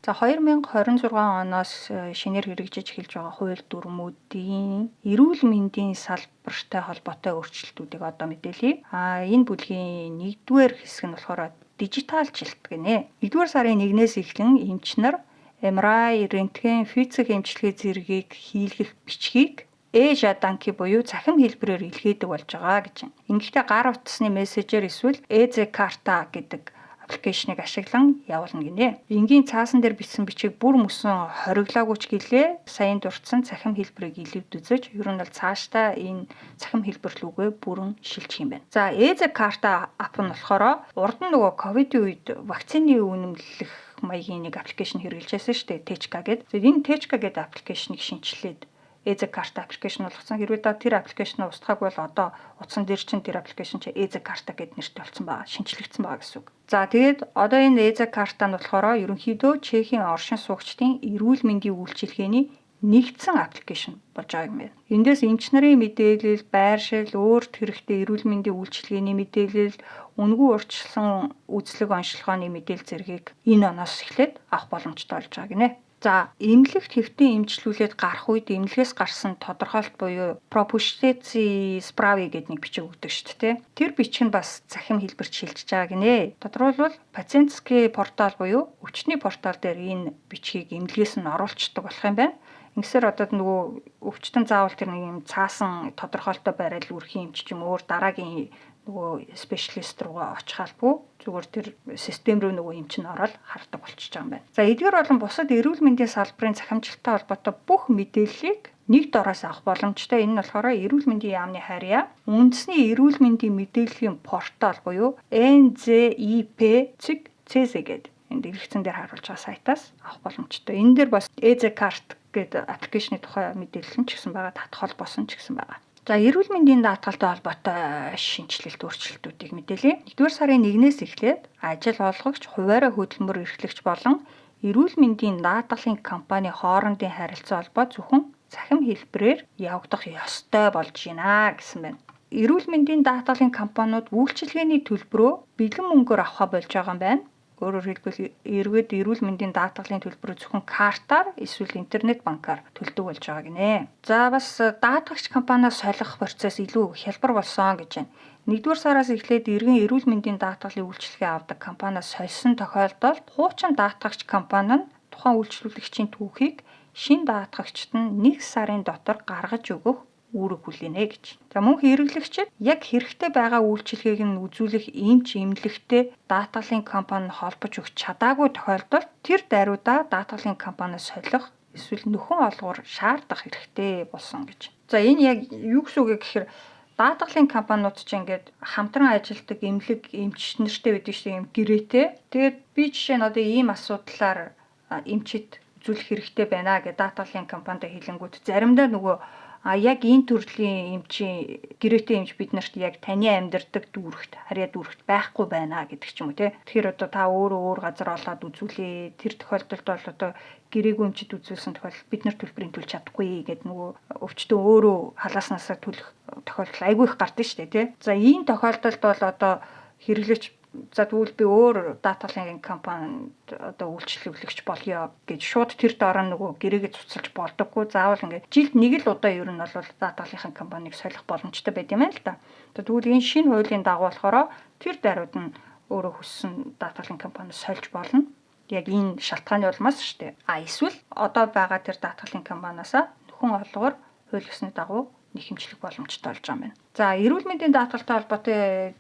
За 2026 оноос шинээр хэрэгжиж эхэлж байгаа хууль дүрмүүдийн эрүүл мэндийн салбартай холбоотой өөрчлөлтүүдийг одоо мэдээлье. Энэ бүлгийн 1-р хэсэг нь болохоор дижиталжилт гинэ. 1-р сарын 1-ээс эхлэн эмч нар MRI, рентген, физик эмчилгээ зэргийг хийлгэх бичгийг e-жаданки буюу цахим хэлбэрээр илгээдэг болж байгаа гэж байна. Ингэхдээ гар утасны мессежээр эсвэл e-карта гэдэг аппликейшнийг ашиглан явуулна гинэ. Энгийн цаасан дээр бичсэн бичиг бүр мөсөн хориглоогүй ч гэлээ саяын дурдсан цахим хэлбэрийг илүүд үзэж ер нь бол цаашдаа энэ цахим хэлбэр рүүгээ бүрэн шилжих юм байна. За e-карта ап нь болохоор урд нь нөгөө ковидын үед вакцины үнэмлэх маягийн нэг аппликейшн хэрэгжилжсэн шүү дээ. Тэчка гэдэг. Энэ Тэчка гэдэг аппликейшнийг шинжилээд e-карта аппликейшн болгосон. Хэрвээ тэр аппликейшнээ устгаагүй бол одоо утсан дээр чинь тэр аппликейшн чинь e-карта гэдэг нэртэй болсон байгаа. Шинжлэгдсэн байгаа гэсэн үг. За тэгээд одоо энэ e-карта нь болохоор ерөнхийдөө Чехийн оршин суугчдын эрүүл мэндийн үйлчилгээний нэгдсэн аппликейшн болж байгаа юм байна. Эндээс эмч нарын мэдээлэл, байршил, өөрт хэрэгтэй эрүүл мэндийн үйлчилгээний мэдээлэл, үнэгүй урьдчилсан үзлэг онцлогооны мэдээлэл зэргийг энэ оноос эхлээд авах боломжтой болж байгаа гинэ. За эмнэлэгт хэвтэн эмчлүүлээд гарах үед эмнэлгээс гарсан тодорхойлт буюу пропуштэци справи гэдэг нэг бичиг өгдөг шүү дээ. Тэр бичиг нь бас цахим хэлбэрт шилжиж байгаа гинэ. Тодорхойлбол пациентский портал буюу өвчтний портал дээр энэ бичгийг эмнэлгээс нь оруулцдаг болох юм байна. Ингэсээр одоо нөгөө өвчтөн заавал тэр нэг юм цаасан тодорхойлттой байрал үрхийн эмч ч юм өөр дараагийн нөгөө спешиалист руугаа очих албагүй зүгээр тэр систем рүү нөгөө эмч нь ороод хардаг болчихж байгаа юм байна. За эдгээр болон бусад эрүүл мэндийн салбарын захимжилттай холбоотой бүх мэдээллийг нэг дороос авах боломжтой. Энэ нь болохоор эрүүл мэндийн яамны харьяа үндэсний эрүүл мэндийн мэдээллийн портал буюу NZIP-CZ гэдэг энд дэлгэцэн дээр харуулж байгаа сайтаас авах боломжтой. Энэ дээр бас e-карт гэдэг аппликейшны тухай мэдээлэл нь ч гэсэн байгаа, татах холбоосон ч гэсэн байгаа. За эрүүл мэндийн даатгалтай холбоотой шинжилэлт өөрчлөлтүүдийг мэдээлье. 1-р сарын 1-ээс эхлээд ажил олгогч, хуваарай хөдөлмөр эрхлэгч болон эрүүл мэндийн даатгалын компани хоорондын харилцаа холбоо зөвхөн цахим хэлбэрээр явагдах ёстой болж байна гэсэн байна. Эрүүл мэндийн даатгалын компаниуд үйлчилгээний төлбөрөө бэлэн мөнгөөр авах болж байгаа юм байна. Өөрөөр хэлбэл эргээд эрүүл мэндийн даатгалын төлбөрөө зөвхөн картаар эсвэл интернет банкаар төлдөг болж байгаа гинэ. За бас даатгагч компаниас солих процесс илүү хялбар болсон гэж байна. 1-р сараас эхлээд иргэн эрүүл мэндийн даатгалын үйлчилгээ авдаг компаниас сольсон тохиолдолд хуучин даатгагч компани нь тухайн үйлчлүүлэгчийн түүхийг шинэ даатгагчид нь 1 сарын дотор гаргаж өгөх үүрэг хүлээнэ гэж. За мөн хэрэглэгчид яг хэрэгтэй байгаа үйлчилгээг нь үзүүлэх эмч эмнэлэгтэй даатгалын компани холбож өгч чадаагүй тохиолдолд тэр даруйдаа даатгалын компаниас солих эсвэл нөхөн олгоор шаардах хэрэгтэй болсон гэж. За энэ яг юу гэсэн үг гэхээр даатгалын компаниуд ч ингээд хамтран ажилладаг эмнэлэг эмч нартай байдаг шүү юм гэрээтэй. Тэгээд би жишээ нь одоо ийм асуудлаар эмчид үзүүлэх хэрэгтэй байна гэдэг даатгалын компанид хэлэнгүүт заримдаа нөгөө яг энэ төрлийн эмчийн гэрээтэй эмч бид нарт яг таны амьдардаг дүүрэгт харьяа дүүрэгт байхгүй байна гэдэг ч юм уу тий. Тэгэхээр одоо та өөрөө өөр газар олоод үзүүлээ. Тэр тохиолдолд бол одоо гэрээгүй эмчид үзүүлсэн тохиолдолд бид нар төлбөрийг төлж чадахгүй гэдэг нөгөө өвчтөн өөрөө халааснасаа төлөх тохиолдол айгүй их гардаг шүү дээ тий. За ийм тохиолдолд бол одоо хэрэглэгч за тэгвэл би өөр даатгалын компанид одоо үйлчлүүлэгч болёо гэж шууд тэр дараа нөгөө гэрээгээ цуцалж болдоггүй. Заавал ингээд жилд нэг л удаа ер нь бол даатгалын компанийг солих боломжтой байт юм байна л да. Тэгвэл энэ шинэ хуулийн дагуу болохоор тэр даруйд нь өөрөө хүссэн даатгалын компаниас сольж болно. Яг энэ шалтгааны улмаас шүү дээ. Эсвэл одоо байгаа тэр даатгалын компаниасаа нөхөн олгоор хууль ёсны дагуу нэхэмжлэх боломжтой болж байгаа юм байна. За эрүүл мэндийн даатгалтай холбоотой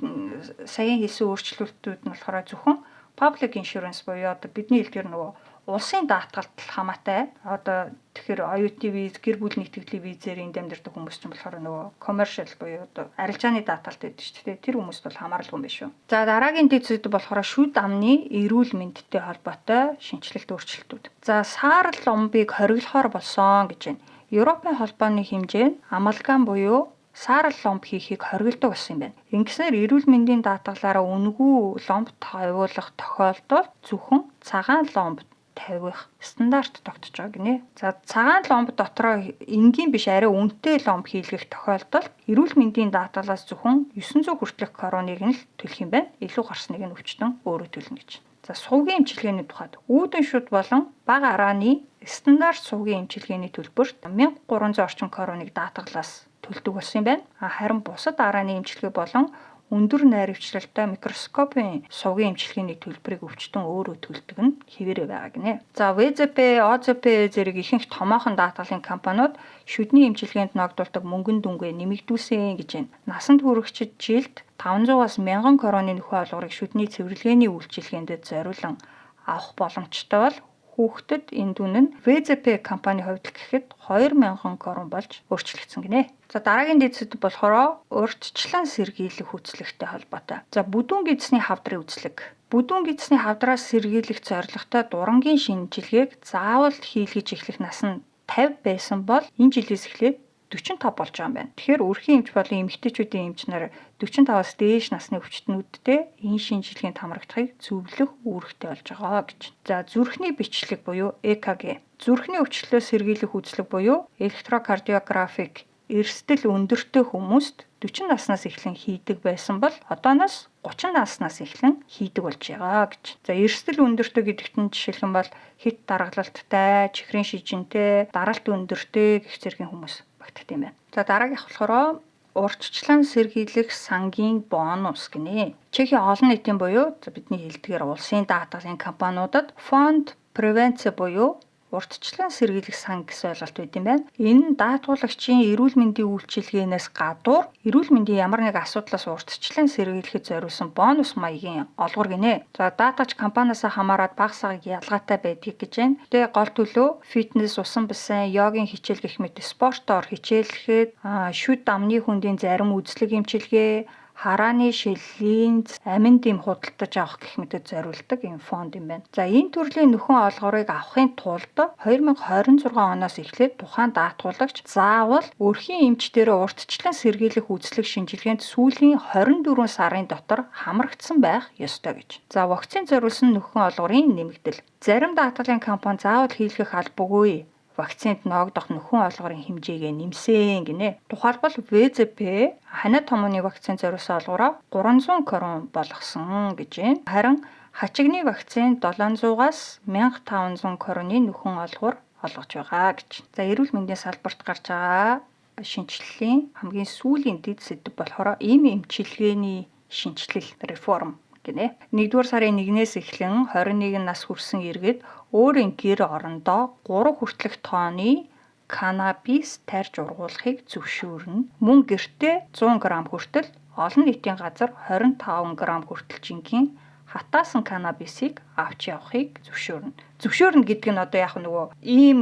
саяхан хийсэн өөрчлөлтүүд нь болохоор зөвхөн public insurance буюу одоо бидний хэлдгээр нөгөө улсын даатгалт хамаатай. Одоо тэгэхээр оюутны виз, гэр бүл нийтгэлийн визээр энд амьдардаг хүмүүс ч болохоор нөгөө commercial буюу одоо арилжааны даатгалт байдаг шүү дээ. Тэр хүмүүст бол хамааралгүй юм биш үү. За дараагийн дэд болохоор шүд амны эрүүл мэндтэй холбоотой шинжилэлт өөрчлөлтүүд. За саарл ломбыг хориглохоор болсон гэж байна. Европын холбооны хэмжээнд амалгам буюу саарл ломб хийхийг хориглодог болсон юм байна. Ингэснээр эрүүл мэндийн даатгалаараа үнэгүй ломб тавиулах тохиолдолд зөвхөн цагаан ломб тавих стандарт тогтож байгаа гинэ. За цагаан ломб дотроо энгийн биш арай үнэтэй ломб хийлгэх тохиолдолд эрүүл мэндийн даатгалаас зөвхөн 900 хүртэлх короныг нь л төлөх юм байна. Илүү гарсныг нь өвчтөн өөрөө төлнө гэж. За сувгийн эмчилгээний тухайд үүдэн шүд болон бага арааны стандарт сувгийн эмчилгээний төлбөрт 1300 орчим короныг даатгалаас төлдөг болсон юм байна. Харин бусад арааны эмчилгээ болон өндөр найрагчлалтай микроскопын сувгийн эмчилгээний төлбөрийг өвчтөн өөрөө төлдөг нь хэвээрээ байгаа гинэ. За ВЗП, ОЗП зэрэг ихэнх томоохон даатгалын компаниуд шүдний эмчилгээнд ногдуулдаг мөнгөн дүнгээ нэмэгдүүлсэн гэж байна. Насанд хүрэгчид жилд 500-аас 1000 короны нөхөн олгорыг шүдний цэвэрлэгээний үйлчилгээнд зориулан авах боломжтой бол хүүхдэд энэ дүн нь ВЗП компани хувьд гэхэд 2000 крон болж өөрчлөгдсөн гинэ. За дараагийн дэд сэдэв болохоор урьдчилан сэргийлэх үзлэгтэй холбоотой. За бүдүүн гидсний хавдрын үзлэг. Бүдүүн гидсний хавдраас сэргийлэх зорилготой дурангийн шинжилгээг заавал хийлгэж эхлэх нас нь 50 байсан бол энэ жилээс эхлээд 45 болж байгаа юм байна. Тэгэхээр өрхийн эмч болон эмэгтэйчүүдийн эмч нар 45-аас дээш насны өвчтнүүдтэй энэ шинжилгээнд хамрагдахыг зөвлөх үүрэгтэй болж байгаа гэж. За зүрхний бичлэг буюу ЭКГ. Зүрхний өвчлөлөөс сэргийлэх үзлэг буюу электрокардиографик эрсдэл өндөртэй хүмүүст 40 наснаас эхлэн хийдэг байсан бол одооноос 30 наснаас эхлэн хийдэг болж байгаа гэж. За эрсдэл өндөртэй гэдэгт нь жишээлх юм бол хит даргалалттай, чихрийн шижинтэй, даралт өндөртэй гэх зэргийн хүмүүс багтдаг юм байна. За дараагийнх болохоор урьдчилан сэргийлэх сангийн бонус гинэ. Чехийн олон нийтийн буюу бидний хэлдгээр улсын даатгалын компаниудад фонд превенц буюу урьдчилан сэргийлэх сан гэсэн ойлголт байт юм байна. Энэ нь даатгуулагчийн эрүүл мэндийн үйлчилгээнээс гадуур эрүүл мэндийн ямар нэг асуудлаас урьдчилан сэргийлэхэд зориулсан бонус маягийн олгор гинэ. За даатгач компаниас хамаарат бага сага ялгаатай байдгийг гэж байна. Тэгээ гол төлөө фитнес, усан басан, йогийн хичээл гэх мэт спортоор хичээллэхэд шүд амны хүндийн зарим үзлэг эмчилгээ, харааны шилийн амин дэм худалдаж авах гэх мэтэд зориулдаг юм фонд юм байна. За энэ төрлийн нөхөн олгорыг авахын тулд 2026 оноос эхлээд тухайн даатгуулагч заавал өрхийн эмчдэрээ урьдчилан сэргийлэх үзлэг шинжилгээнд сүүлийн 24 сарын дотор хамрагдсан байх ёстой гэж. За вакцины зориулсан нөхөн олгорын нэмэгдэл. Зарим даатгалын компани заавал хийлгэх албагүй вакцинд ногдох нөхөн олгорын хэмжээгээ нэмсэн гинэ. Тухайлбал ВЗП ханиад томооны вакцины зориулсан олгороо 300 крон болгосон гэж байна. Харин хачигны вакцинд 700-аас 1500 кроны нөхөн олгор олгож байгаа гэж. За эрүүл мэндийн салбарт гарч байгаа шинжилгэлийн хамгийн сүүлийн дэд сэдэв болохоор ийм эмчилгээний шинжилэл реформ гинэ. 1-р сарын 1-ээс эхлэн 21 нас хүрсэн иргэд өөрийн гэр орондоо 3 хүртэлх тонны канабис тарьж ургуулахыг зөвшөөрнө. Мөн гэртээ 100 г хүртэл олон нийтийн газар 25 г хүртэл жинхэнэ хатаасан канабисыг авч явахыг зөвшөөрнө. Зөвшөөрнө гэдэг нь одоо яг нөгөө ийм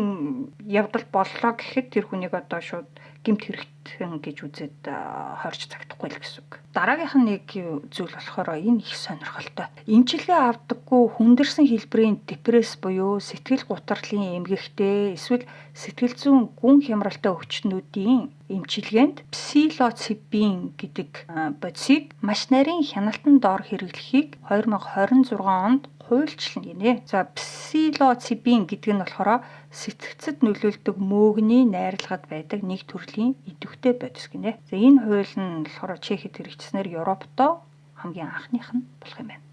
явдал боллоо гэхэд тэр хүнийг одоо шууд гэмт хэрэгтэн гэж үзээд хорж цагдахгүй л гэсэн үг. Дараагийнх нь нэг зүйл болохоор энэ их сонирхолтой. Эмчилгээ авдаггүй хүндэрсэн хэлбэрийн депресс буюу сэтгэл гутралын эмгэгтэй эсвэл сэтгэл зүйн гүн хямралтай өвчтнүүдийн эмчилгээнд псилоцибин гэдэг бодисыг маш нарийн хяналтанд доор хэрэглэхийг 2026 онд хуульчлана гинэ. За псилоцибин гэдэг нь болохоор сэтгцэд нөлөөлдөг мөөгний найрлагад байдаг нэг төрлийн идэвхтэй бодис гинэ. За энэ хууль нь болохоор Чехэд хэрэгжснээр Европтой хамгийн анхных нь болох юм байна.